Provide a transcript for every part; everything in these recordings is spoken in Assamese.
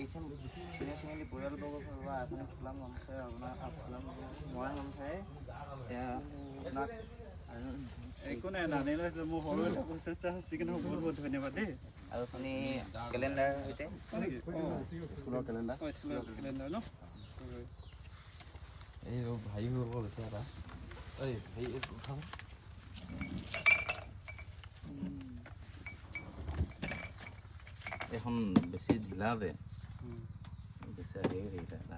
এইচএম চিনাকি পৰিয়ালবৰ্গৰ ফালৰ পৰা আপুনি ফুলাম গামোচাই আপোনাৰ ফুলাম মৰা গামোচাই আপোনাক একো নাই নানিলে মোৰ সৰু এটা প্ৰচেষ্টা হৈছে কিন্তু বহুত বহুত ধন্যবাদ দেই আৰু আপুনি কেলেণ্ডাৰ সৈতে স্কুলৰ কেলেণ্ডাৰ ন এই ভাই হৈ গ'ল এটা এই ভাই উঠাম এখন বেছি ঢিলা যে বেছি এটা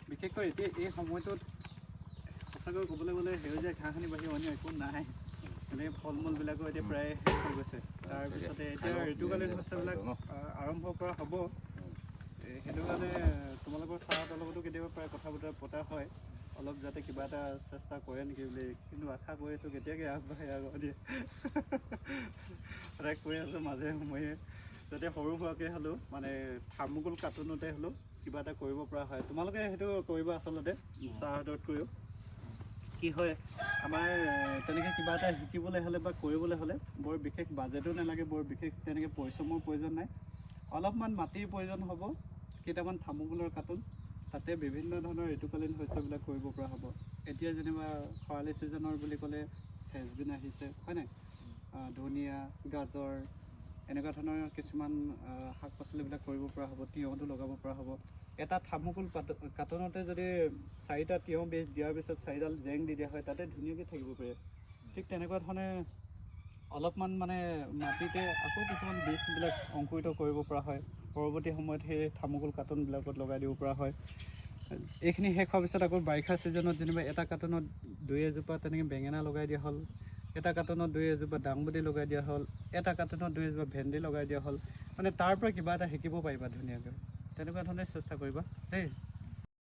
বিশেষকৈ এতিয়া এই সময়টোত সঁচাকৈ ক'বলৈ গ'লে সেউজীয়া ঘাঁহখিনিৰ বাহিৰে অন্য একো নাই মানে ফল মূলবিলাকো এতিয়া প্ৰায় শেষ হৈ গৈছে তাৰপিছতে এতিয়া ঋতুকালীন শস্যবিলাক আৰম্ভ কৰা হ'ব সেইটো কাৰণে তোমালোকৰ ছাৰহঁতৰ লগতো কেতিয়াবা প্ৰায় কথা বতৰা পতা হয় অলপ যাতে কিবা এটা চেষ্টা কৰে নেকি বুলি কিন্তু আশা কৰিছোঁ কেতিয়াকৈ আগবাঢ়ে আগতে সদায় কৈ আছোঁ মাজে সময়ে যাতে সৰু সুৰাকৈ হ'লেও মানে থাৰ্মোকোল কাৰ্টুনতে হ'লেও কিবা এটা কৰিব পৰা হয় তোমালোকে সেইটো কৰিব আচলতে ছাৰহঁততকৈও কি হয় আমাৰ তেনেকৈ কিবা এটা শিকিবলৈ হ'লে বা কৰিবলৈ হ'লে বৰ বিশেষ বাজেটো নালাগে বৰ বিশেষ তেনেকৈ পৰিশ্ৰমৰ প্ৰয়োজন নাই অলপমান মাটিৰ প্ৰয়োজন হ'ব কেইটামান থাৰ্মোকোলৰ কাৰ্টুন তাতে বিভিন্ন ধৰণৰ ঋতুকালীন শস্যবিলাক কৰিব পৰা হ'ব এতিয়া যেনিবা খৰালি ছিজনৰ বুলি ক'লে ফ্ৰেঞ্চবিন আহিছে হয় নাই ধনিয়া গাজৰ এনেকুৱা ধৰণৰ কিছুমান শাক পাচলিবিলাক কৰিব পৰা হ'ব তিয়ঁহটো লগাব পৰা হ'ব এটা থাৰ্মোকোল কাৰ্টুনতে যদি 4টা তিয়ঁহ বেজ দিয়াৰ পিছত 4ডাল জেং দি দিয়া হয় তাতে ধুনীয়াকৈ থাকিব পাৰে ঠিক তেনেকুৱা ধৰণে অলপমান মানে মাটিতে আকৌ কিছুমান বীজবিলাক অংকুৰিত কৰিব পৰা হয় পৰৱৰ্তী সময়ত সেই থাৰ্মোকোল কাৰ্টুনবিলাকত লগাই দিব পৰা হয় এইখিনি শেষ হোৱাৰ পিছত আকৌ বাৰিষা ছিজনত যেনিবা এটা কাৰ্টুনত 2-এজোপা তেনেকৈ বেঙেনা লগাই দিয়া হ'ল এটা কাৰ্টুনত 2-এজোপা দাংবডি লগাই দিয়া হ'ল এটা কাৰ্টুনত 2-এজোপা ভেন্দি লগাই দিয়া হ'ল মানে তাৰ পৰা কিবা এটা শিকিব পাৰিবা ধুনীয়াকৈ তেনেকুৱা ধৰণে চেষ্টা কৰিবা দেই